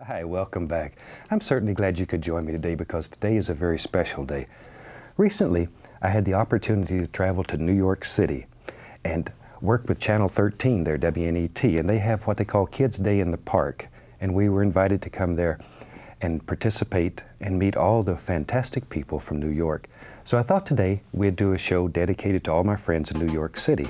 Hi, welcome back. I'm certainly glad you could join me today because today is a very special day. Recently, I had the opportunity to travel to New York City and work with Channel 13 there, WNET, and they have what they call Kids Day in the Park. And we were invited to come there and participate and meet all the fantastic people from New York. So I thought today we'd do a show dedicated to all my friends in New York City.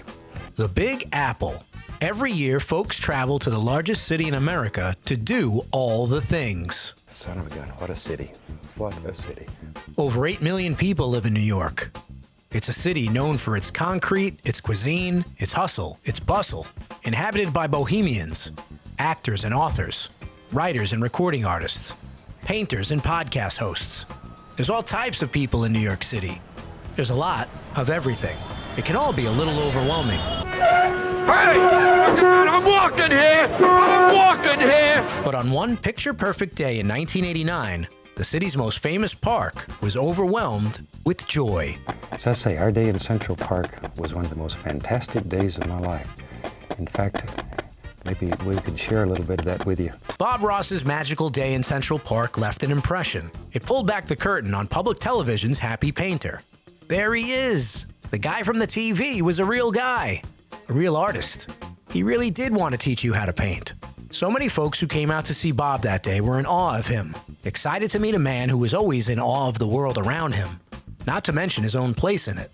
The Big Apple. Every year, folks travel to the largest city in America to do all the things. Son of a gun, what a city. What a city. Over 8 million people live in New York. It's a city known for its concrete, its cuisine, its hustle, its bustle, inhabited by bohemians, actors and authors, writers and recording artists, painters and podcast hosts. There's all types of people in New York City. There's a lot of everything. It can all be a little overwhelming. Hey! I'm walking here! I'm walking here! But on one picture-perfect day in 1989, the city's most famous park was overwhelmed with joy. As I say, our day in Central Park was one of the most fantastic days of my life. In fact, maybe we could share a little bit of that with you. Bob Ross's magical day in Central Park left an impression. It pulled back the curtain on public television's happy painter. There he is! The guy from the TV was a real guy. A real artist. He really did want to teach you how to paint. So many folks who came out to see Bob that day were in awe of him, excited to meet a man who was always in awe of the world around him, not to mention his own place in it.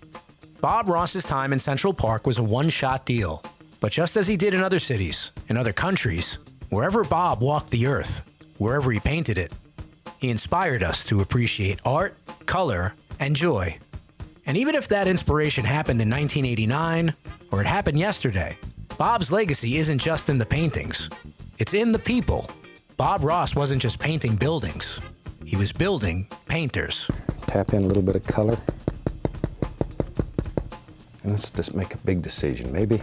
Bob Ross's time in Central Park was a one-shot deal, but just as he did in other cities, in other countries, wherever Bob walked the earth, wherever he painted it, he inspired us to appreciate art, color, and joy. And even if that inspiration happened in 1989, or it happened yesterday, Bob's legacy isn't just in the paintings. It's in the people. Bob Ross wasn't just painting buildings. He was building painters. Tap in a little bit of color. And let's just make a big decision. Maybe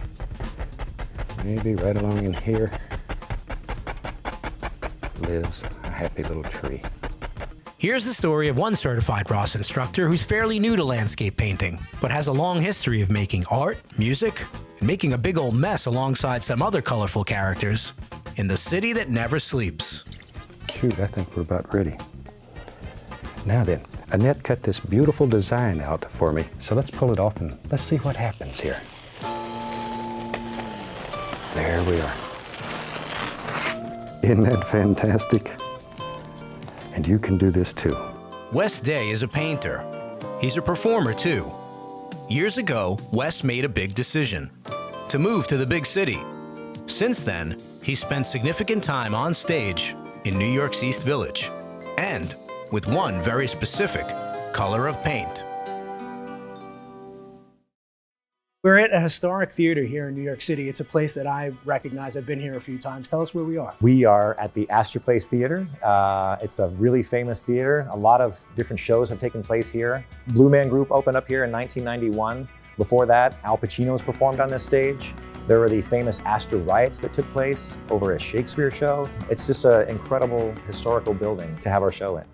right along in here lives a happy little tree. Here's the story of one certified Ross instructor who's fairly new to landscape painting, but has a long history of making art, music, and making a big old mess alongside some other colorful characters in the city that never sleeps. Shoot, I think we're about ready. Now then, Annette cut this beautiful design out for me, so let's pull it off and let's see what happens here. There we are. Isn't that fantastic? And you can do this too. Wes Day is a painter. He's a performer too. Years ago, Wes made a big decision to move to the big city. Since then, he spent significant time on stage in New York's East Village, and with one very specific color of paint. We're at a historic theater here in New York City. It's a place that I recognize. I've been here a few times. Tell us where we are. We are at the Astor Place Theater. It's a really famous theater. A lot of different shows have taken place here. Blue Man Group opened up here in 1991. Before that, Al Pacino's performed on this stage. There were the famous Astor riots that took place over a Shakespeare show. It's just an incredible historical building to have our show in.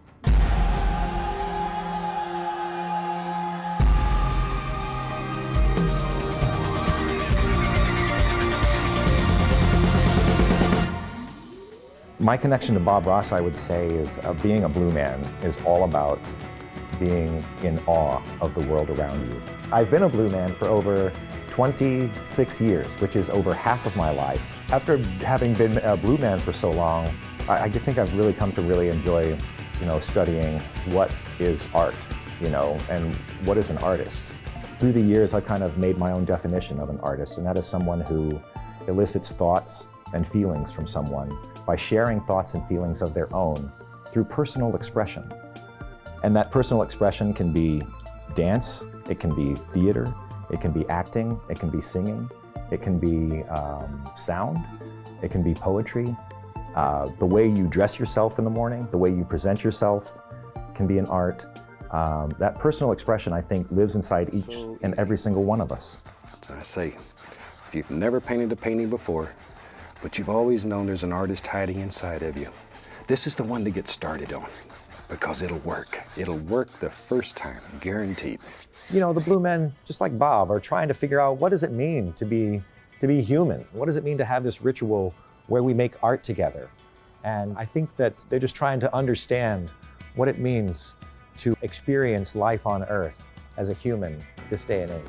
My connection to Bob Ross, I would say, is being a blue man is all about being in awe of the world around you. I've been a blue man for over 26 years, which is over half of my life. After having been a blue man for so long, I think I've really come to really enjoy, studying what is art, and what is an artist. Through the years, I've kind of made my own definition of an artist, and that is someone who elicits thoughts and feelings from someone by sharing thoughts and feelings of their own through personal expression. And that personal expression can be dance, it can be theater, it can be acting, it can be singing, it can be sound, it can be poetry. The way you dress yourself in the morning, the way you present yourself can be an art. That personal expression, I think, lives inside each and every single one of us. I say, if you've never painted a painting before, but you've always known there's an artist hiding inside of you, this is the one to get started on, because it'll work. It'll work the first time, guaranteed. The blue men, just like Bob, are trying to figure out what does it mean to be human? What does it mean to have this ritual where we make art together? And I think that they're just trying to understand what it means to experience life on Earth as a human this day and age.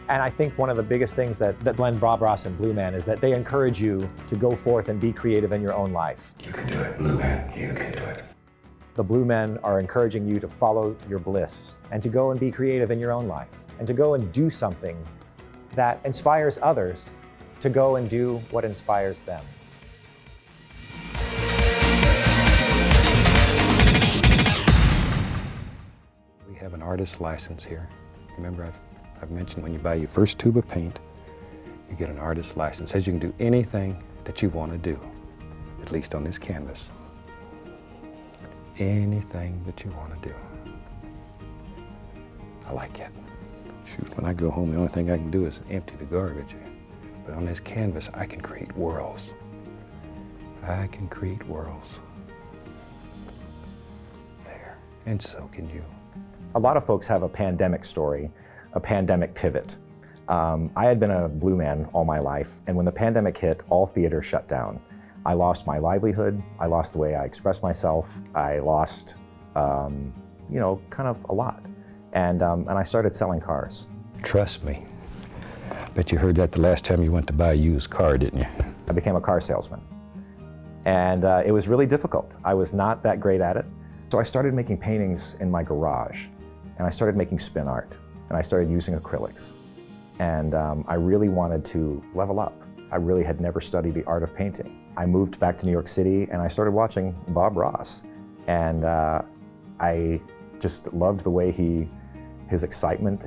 And I think one of the biggest things that blend Bob Ross and Blue Man is that they encourage you to go forth and be creative in your own life. You can do it, Blue Man. You can do it. The Blue Men are encouraging you to follow your bliss and to go and be creative in your own life and to go and do something that inspires others to go and do what inspires them. We have an artist's license here. Remember, I've mentioned when you buy your first tube of paint, you get an artist's license. It says you can do anything that you want to do, at least on this canvas. Anything that you want to do. I like it. Shoot, when I go home, the only thing I can do is empty the garbage. But on this canvas, I can create worlds. I can create worlds. There, and so can you. A lot of folks have a pandemic story, a pandemic pivot. I had been a Blue Man all my life, and when the pandemic hit, all theater shut down. I lost my livelihood, I lost the way I expressed myself, I lost, kind of a lot. And I started selling cars. Trust me. Bet you heard that the last time you went to buy a used car, didn't you? I became a car salesman. And it was really difficult. I was not that great at it. So I started making paintings in my garage, and I started making spin art, and I started using acrylics. And I really wanted to level up. I really had never studied the art of painting. I moved back to New York City and I started watching Bob Ross. And I just loved the way his excitement,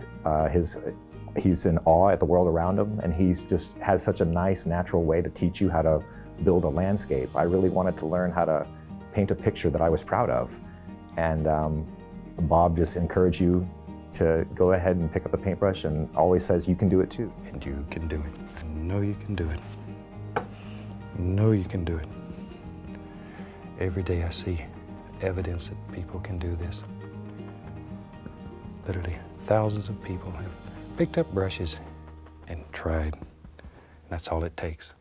he's in awe at the world around him, and he's just has such a nice, natural way to teach you how to build a landscape. I really wanted to learn how to paint a picture that I was proud of. And Bob just encouraged you to go ahead and pick up the paintbrush and always says you can do it too. And you can do it. I know you can do it. I know you can do it. Every day I see evidence that people can do this. Literally thousands of people have picked up brushes and tried. That's all it takes.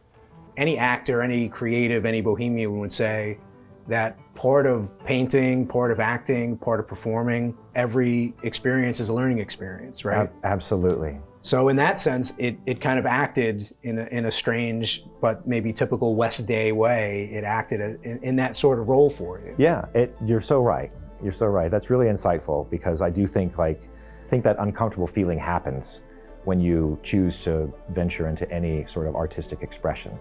Any actor, any creative, any bohemian would say that part of painting, part of acting, part of performing, every experience is a learning experience, right? Absolutely. So in that sense, it kind of acted in a strange but maybe typical West Day way. It acted in that sort of role for you. Yeah, you're so right. You're so right. That's really insightful, because I do think that uncomfortable feeling happens when you choose to venture into any sort of artistic expression.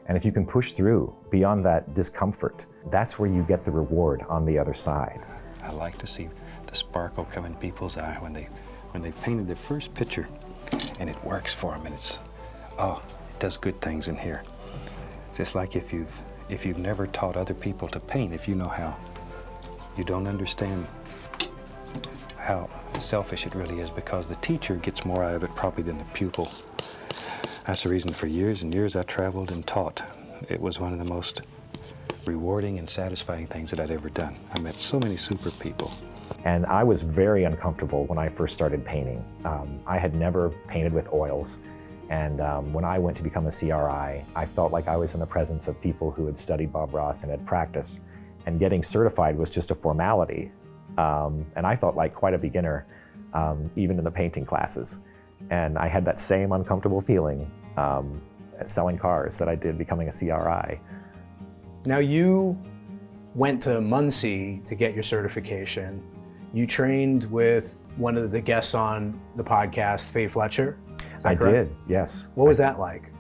And if you can push through beyond that discomfort, that's where you get the reward on the other side. I like to see the sparkle come in people's eye when they painted their first picture and it works for them, and it does good things in here. It's just like if you've never taught other people to paint, if you know how, you don't understand how selfish it really is, because the teacher gets more out of it probably than the pupil. That's the reason for years and years I traveled and taught. It was one of the most rewarding and satisfying things that I'd ever done. I met so many super people. And I was very uncomfortable when I first started painting. I had never painted with oils. And when I went to become a CRI, I felt like I was in the presence of people who had studied Bob Ross and had practiced. And getting certified was just a formality. And I felt like quite a beginner, even in the painting classes. And I had that same uncomfortable feeling selling cars that I did becoming a CRI. Now you went to Muncie to get your certification. You trained with one of the guests on the podcast, Faye Fletcher. Is that I correct? did, yes. What was that like?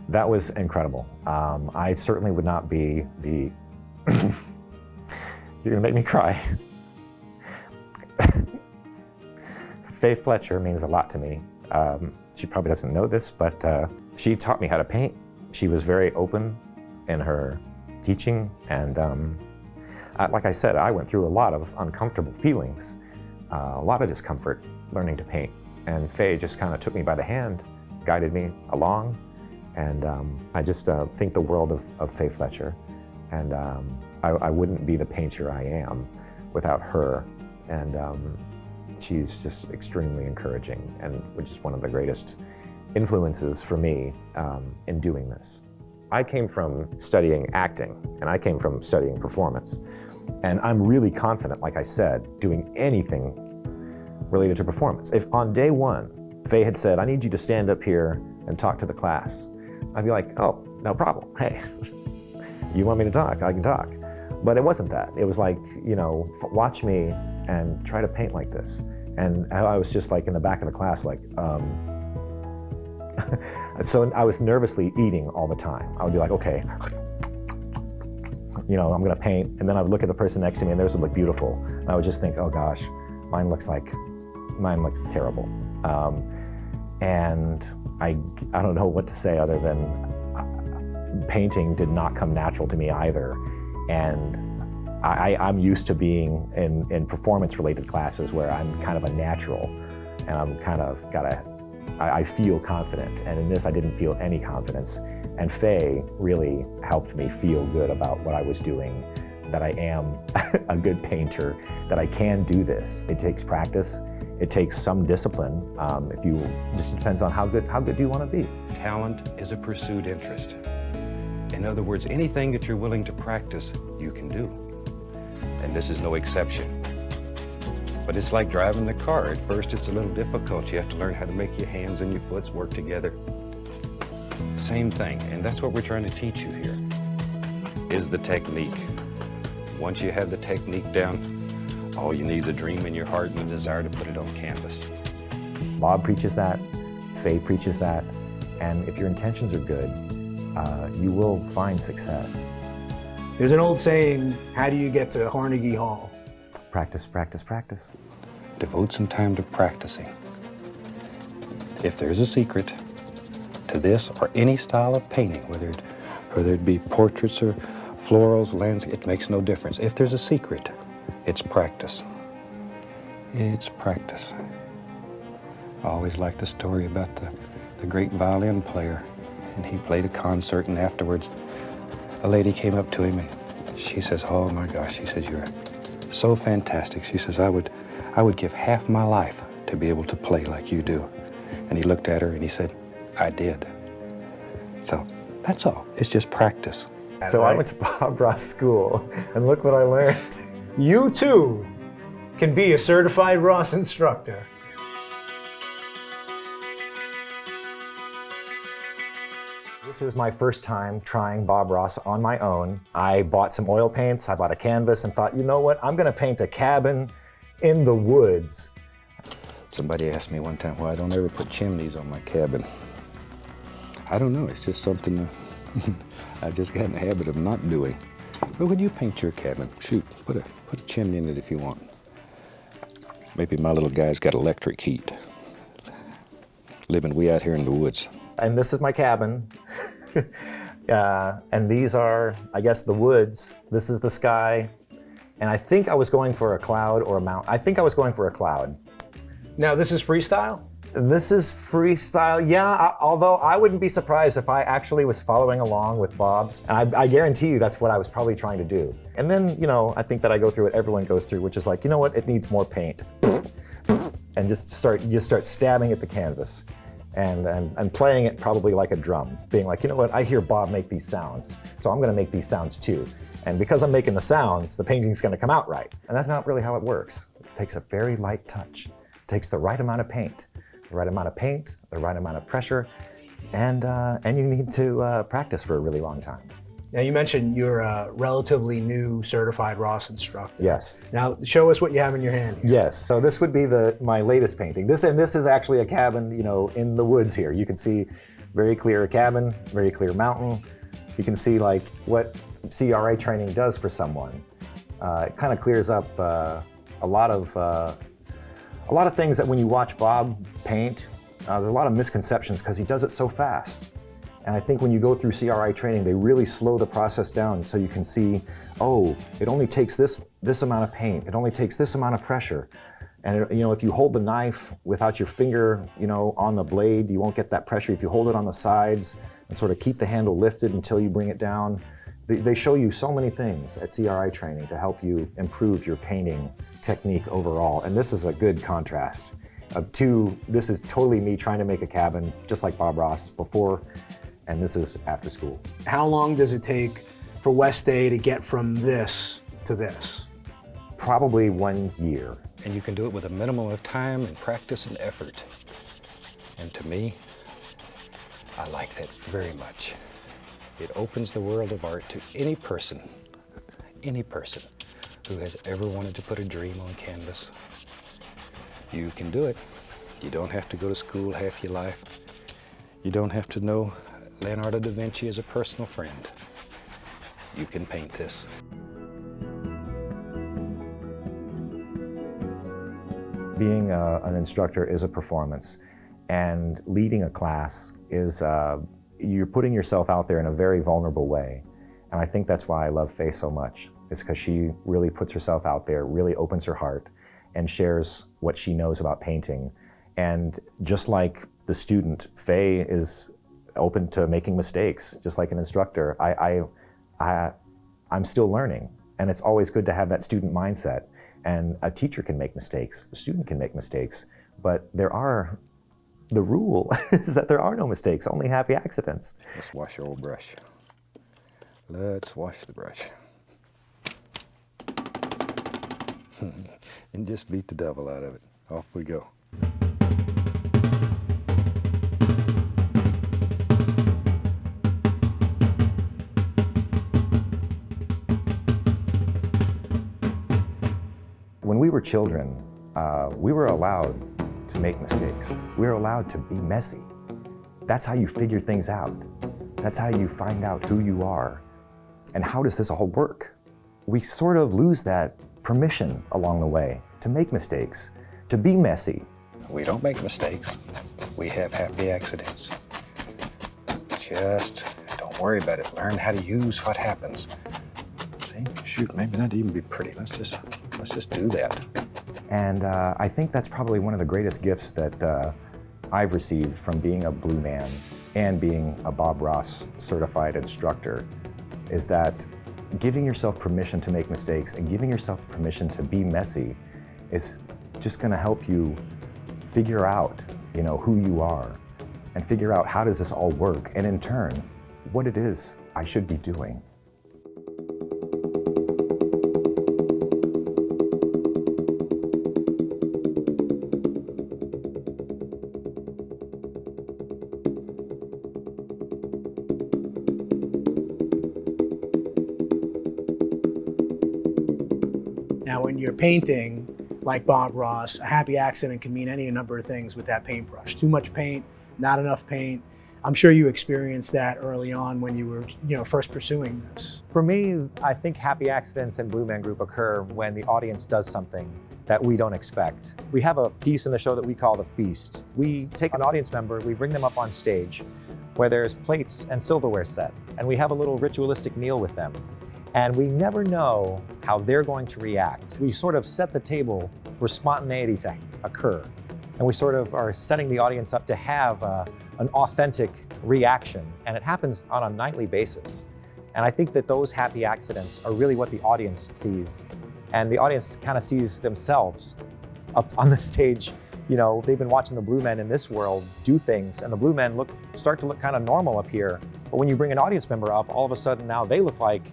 That was incredible. I certainly would not be the... You're gonna make me cry. Faye Fletcher means a lot to me. She probably doesn't know this, but she taught me how to paint. She was very open in her teaching, and like I said, I went through a lot of uncomfortable feelings, a lot of discomfort learning to paint. And Faye just kind of took me by the hand, guided me along, and I just think the world of Faye Fletcher. And I wouldn't be the painter I am without her. And she's just extremely encouraging, and which is one of the greatest influences for me in doing this. I came from studying acting, and I came from studying performance. And I'm really confident, like I said, doing anything related to performance. If on day one, Faye had said, I need you to stand up here and talk to the class, I'd be like, oh, no problem. Hey, you want me to talk? I can talk. But it wasn't that. It was like, you know, watch me and try to paint like this. And I was just like in the back of the class, like, so I was nervously eating all the time. I would be like, okay, you know, I'm gonna paint. And then I would look at the person next to me and theirs would look beautiful. And I would just think, oh gosh, mine looks terrible. And I don't know what to say other than painting did not come natural to me either. And I'm used to being in performance-related classes where I'm kind of a natural, and I'm kind of I feel confident. And in this, I didn't feel any confidence. And Faye really helped me feel good about what I was doing, that I am a good painter, that I can do this. It takes practice. It takes some discipline. Just depends on how good do you want to be. Talent is a pursued interest. In other words, anything that you're willing to practice, you can do. And this is no exception. But it's like driving the car. At first, it's a little difficult. You have to learn how to make your hands and your foots work together. Same thing, and that's what we're trying to teach you here, is the technique. Once you have the technique down, all you need is a dream in your heart and a desire to put it on canvas. Bob preaches that, Faye preaches that, and if your intentions are good, you will find success. There's an old saying, how do you get to Carnegie Hall? Practice, practice, practice. Devote some time to practicing. If there's a secret to this or any style of painting, whether it be portraits or florals, landscape, it makes no difference. If there's a secret, it's practice. It's practice. I always liked the story about the great violin player, and he played a concert, and afterwards a lady came up to him and she says, oh my gosh, she says, you're so fantastic. She says, I would give half my life to be able to play like you do. And he looked at her and he said, I did. So that's all. It's just practice. So I went to Bob Ross School, and look what I learned. You too can be a certified Ross instructor. This is my first time trying Bob Ross on my own. I bought some oil paints, I bought a canvas, and thought, you know what, I'm gonna paint a cabin in the woods. Somebody asked me one time why I don't ever put chimneys on my cabin. I don't know, it's just something I've just got in the habit of not doing. But when you paint your cabin, shoot, put a chimney in it if you want. Maybe my little guy's got electric heat. Living way out here in the woods. And this is my cabin. And these are, I guess, the woods. This is the sky. And I think I was going for a cloud or a mountain. I think I was going for a cloud. Now, this is freestyle? This is freestyle, yeah, although I wouldn't be surprised if I actually was following along with Bob's. I guarantee you that's what I was probably trying to do. And then, you know, I think that I go through what everyone goes through, which is like, you know what, it needs more paint. And just start stabbing at the canvas. And playing it probably like a drum, being like, you know what, I hear Bob make these sounds, so I'm gonna make these sounds too. And because I'm making the sounds, the painting's gonna come out right. And that's not really how it works. It takes a very light touch. It takes the right amount of paint, the right amount of pressure, and you need to practice for a really long time. Now, you mentioned you're a relatively new certified Ross instructor. Yes. Now, show us what you have in your hand here. Yes, so this would be my latest painting. This is actually a cabin, you know, in the woods here. You can see very clear cabin, very clear mountain. You can see like what CRA training does for someone. It kind of clears up a lot of things that when you watch Bob paint, there's a lot of misconceptions because he does it so fast. And I think when you go through CRI training, they really slow the process down so you can see, oh, it only takes this amount of paint, it only takes this amount of pressure. And you know, if you hold the knife without your finger, you know, on the blade, you won't get that pressure. If you hold it on the sides and sort of keep the handle lifted until you bring it down, they show you so many things at CRI training to help you improve your painting technique overall. And this is a good contrast of two. This is totally me trying to make a cabin just like Bob Ross before and this is after school. How long does it take for West Day to get from this to this? Probably 1 year. And you can do it with a minimum of time and practice and effort. And to me, I like that very much. It opens the world of art to any person who has ever wanted to put a dream on canvas. You can do it. You don't have to go to school half your life. You don't have to know Leonardo da Vinci as a personal friend. You can paint this. Being an instructor is a performance, and leading a class is, you're putting yourself out there in a very vulnerable way. And I think that's why I love Faye so much, is because she really puts herself out there, really opens her heart, and shares what she knows about painting. And just like the student, Faye is open to making mistakes, just like an instructor. I'm still learning, and it's always good to have that student mindset. And a teacher can make mistakes, a student can make mistakes, but the rule is that there are no mistakes, only happy accidents. Let's wash your old brush. Let's wash the brush. And just beat the devil out of it. Off we go. When we were children, we were allowed to make mistakes. We were allowed to be messy. That's how you figure things out. That's how you find out who you are and how does this all work. We sort of lose that permission along the way to make mistakes, to be messy. We don't make mistakes. We have happy accidents. Just don't worry about it. Learn how to use what happens. See? Shoot, maybe that'd even be pretty. Let's just do that. And I think that's probably one of the greatest gifts that I've received from being a Blue Man and being a Bob Ross certified instructor, is that giving yourself permission to make mistakes and giving yourself permission to be messy is just going to help you figure out, who you are and figure out how does this all work, and in turn, what it is I should be doing. Now, when you're painting, like Bob Ross, a happy accident can mean any number of things with that paintbrush. Too much paint, not enough paint. I'm sure you experienced that early on when you were, first pursuing this. For me, I think happy accidents in Blue Man Group occur when the audience does something that we don't expect. We have a piece in the show that we call The Feast. We take an audience member, we bring them up on stage where there's plates and silverware set, and we have a little ritualistic meal with them. And we never know how they're going to react. We sort of set the table for spontaneity to occur. And we sort of are setting the audience up to have an authentic reaction. And it happens on a nightly basis. And I think that those happy accidents are really what the audience sees. And the audience kind of sees themselves up on the stage. They've been watching the Blue Men in this world do things, and the Blue Men start to look kind of normal up here. But when you bring an audience member up, all of a sudden now they look like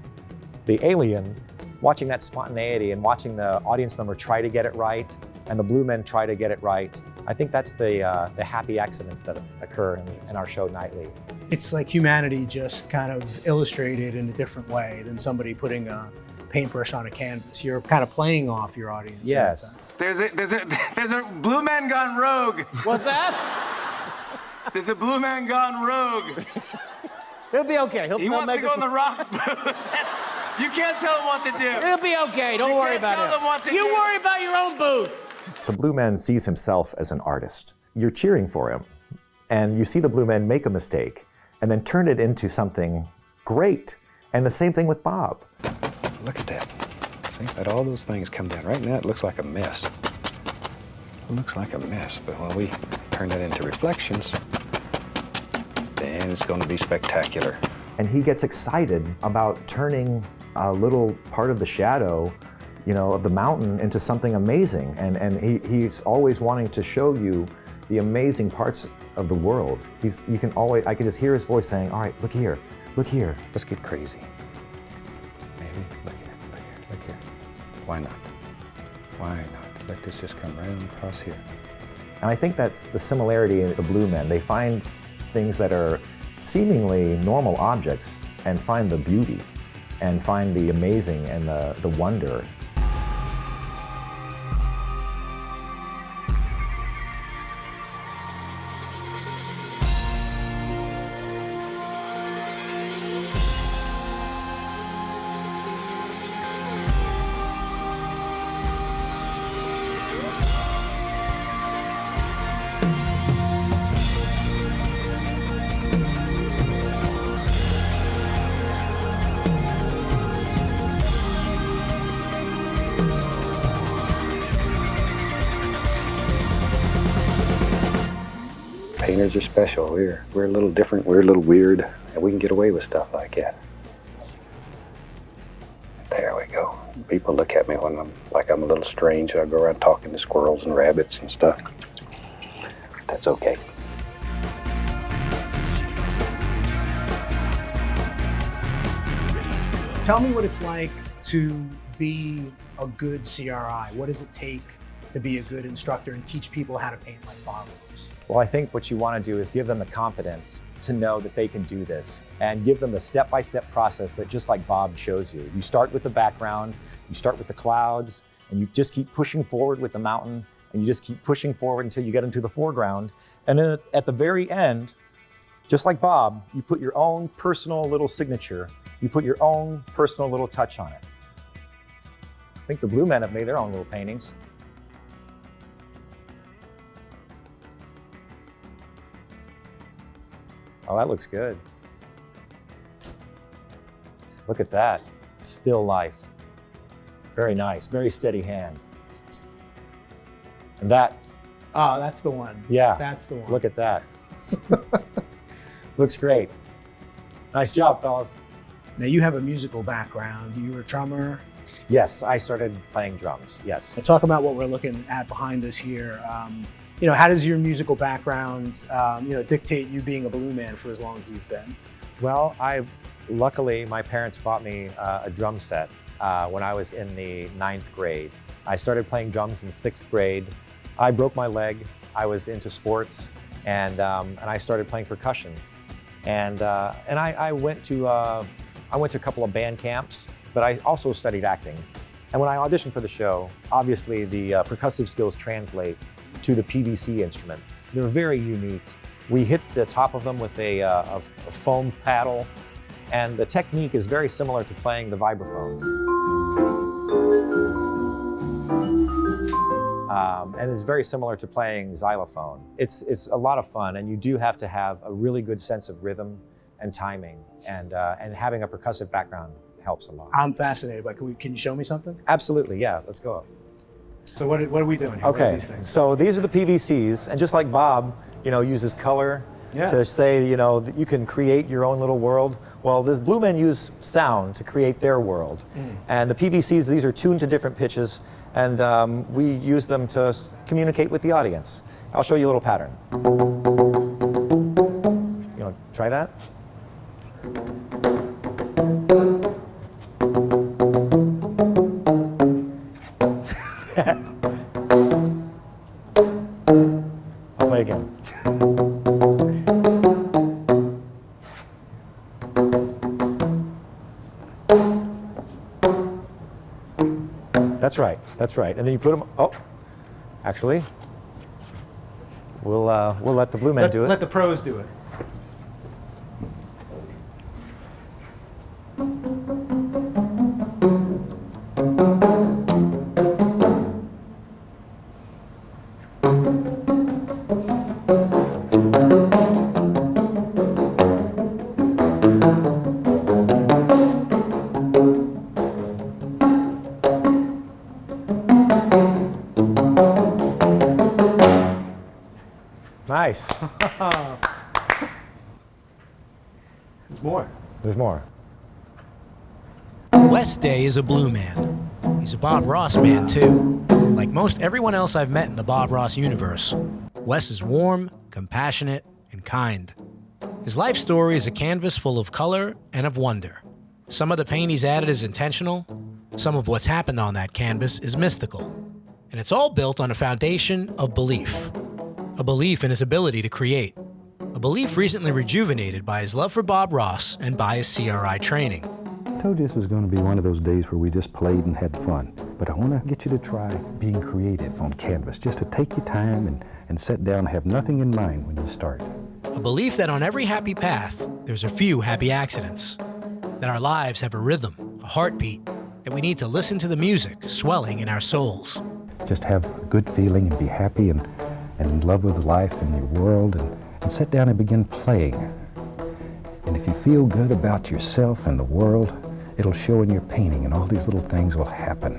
the alien, watching that spontaneity and watching the audience member try to get it right and the Blue Men try to get it right. I think that's the happy accidents that occur in our show nightly. It's like humanity just kind of illustrated in a different way than somebody putting a paintbrush on a canvas. You're kind of playing off your audience. Yes. There's a Blue Man gone rogue. What's that? There's a Blue Man gone rogue. He'll be okay. He wants to go in the rock booth. You can't tell him what to do. He'll be okay. Don't worry about it. You worry about your own booth. The Blue Man sees himself as an artist. You're cheering for him, and you see the Blue Man make a mistake and then turn it into something great. And the same thing with Bob. Look at that. See, let all those things come down. Right now it looks like a mess. It looks like a mess, but when we turn that into reflections, then it's going to be spectacular. And he gets excited about turning a little part of the shadow, of the mountain into something amazing. And he's always wanting to show you, the amazing parts of the world. I can just hear his voice saying, all right, look here, look here. Let's get crazy. Maybe, look here, look here, look here. Why not? Why not? Let this just come right across here. And I think that's the similarity in the Blue Men. They find things that are seemingly normal objects and find the beauty and find the amazing and the wonder. Painters are special. We're a little different, we're a little weird, and we can get away with stuff like that. There we go. People look at me when I'm a little strange. I go around talking to squirrels and rabbits and stuff. That's okay. Tell me what it's like to be a good CRI. What does it take to be a good instructor and teach people how to paint like Bob Ross? Well, I think what you want to do is give them the confidence to know that they can do this and give them the step-by-step process that just like Bob shows you. You start with the background, you start with the clouds, and you just keep pushing forward with the mountain, and you just keep pushing forward until you get into the foreground. And then at the very end, just like Bob, you put your own personal little signature, you put your own personal little touch on it. I think the Blue Men have made their own little paintings. Oh, that looks good. Look at that. Still life. Very nice, very steady hand. And that. Oh, that's the one. Yeah. That's the one. Look at that. Looks great. Nice job, fellas. Now you have a musical background. You were a drummer. Yes, I started playing drums, yes. Now talk about what we're looking at behind us here. How does your musical background, dictate you being a Blue Man for as long as you've been? Well, luckily, my parents bought me a drum set when I was in the 9th grade. I started playing drums in 6th grade. I broke my leg. I was into sports, and I started playing percussion. And I went to a couple of band camps, but I also studied acting. And when I auditioned for the show, obviously the percussive skills translate to the PVC instrument. They're very unique. We hit the top of them with a foam paddle, and the technique is very similar to playing the vibraphone. And it's very similar to playing xylophone. It's a lot of fun, and you do have to have a really good sense of rhythm and timing, and having a percussive background helps a lot. I'm fascinated, but can you show me something? Absolutely, yeah, let's go. So what are we doing here? What are Okay, these things? so these are the PVCs, and just like Bob, uses color to say, that you can create your own little world. Well, this Blue Men use sound to create their world. And the PVCs, these are tuned to different pitches, and we use them to communicate with the audience. I'll show you a little pattern. You want to try that? I'll play again. That's right. And then you put them, actually, we'll let the Blue Men do it. Let the pros do it. Nice. There's more. There's more. Wes Day is a Blue Man. He's a Bob Ross man, too. Like most everyone else I've met in the Bob Ross universe. Wes is warm, compassionate, and kind. His life story is a canvas full of color and of wonder. Some of the paint he's added is intentional. Some of what's happened on that canvas is mystical. And it's all built on a foundation of belief. A belief in his ability to create. A belief recently rejuvenated by his love for Bob Ross and by his CRI training. I told you this was going to be one of those days where we just played and had fun. But I want to get you to try being creative on canvas, just to take your time and sit down and have nothing in mind when you start. A belief that on every happy path, there's a few happy accidents. That our lives have a rhythm, a heartbeat, that we need to listen to the music swelling in our souls. Just have a good feeling and be happy and in love with life and your world and sit down and begin playing. And if you feel good about yourself and the world, it'll show in your painting and all these little things will happen.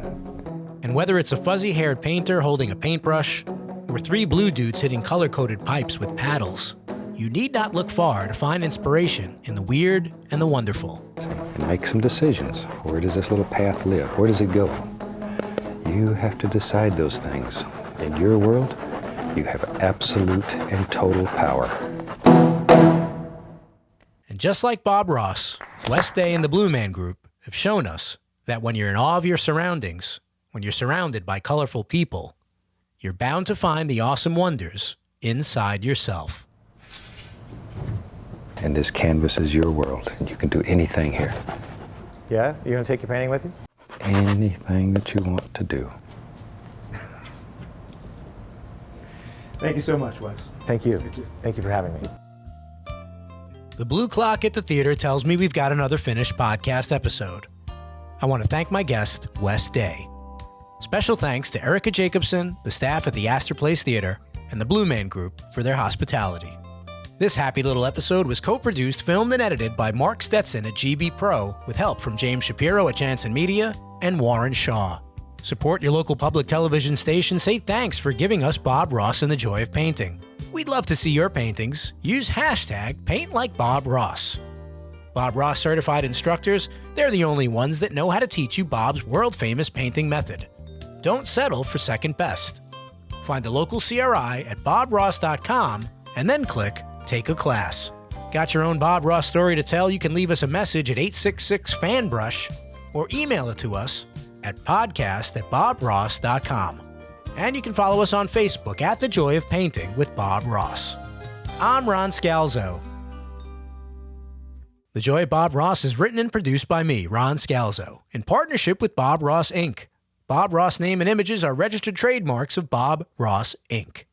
And whether it's a fuzzy-haired painter holding a paintbrush or 3 blue dudes hitting color-coded pipes with paddles, you need not look far to find inspiration in the weird and the wonderful. And make some decisions. Where does this little path live? Where does it go? You have to decide those things. In your world, you have absolute and total power. And just like Bob Ross, Wes Day and the Blue Man Group have shown us that when you're in awe of your surroundings, when you're surrounded by colorful people, you're bound to find the awesome wonders inside yourself. And this canvas is your world, and you can do anything here. Yeah? You gonna take your painting with you? Anything that you want to do. Thank you so much, Wes. Thank you. Thank you for having me. The blue clock at the theater tells me we've got another finished podcast episode. I want to thank my guest, Wes Day. Special thanks to Erica Jacobson, the staff at the Astor Place Theater, and the Blue Man Group for their hospitality. This happy little episode was co-produced, filmed, and edited by Mark Stetson at GB Pro with help from James Shapiro at Jansen Media and Warren Shaw. Support your local public television station. Say thanks for giving us Bob Ross and the joy of painting. We'd love to see your paintings. Use hashtag #PaintLikeBobRoss. Bob Ross Certified Instructors, they're the only ones that know how to teach you Bob's world-famous painting method. Don't settle for second best. Find a local CRI at bobross.com and then click Take a Class. Got your own Bob Ross story to tell? You can leave us a message at 866-FANBRUSH or email it to us at podcast@bobross.com. And you can follow us on Facebook at The Joy of Painting with Bob Ross. I'm Ron Scalzo. The Joy of Bob Ross is written and produced by me, Ron Scalzo, in partnership with Bob Ross, Inc. Bob Ross name and images are registered trademarks of Bob Ross, Inc.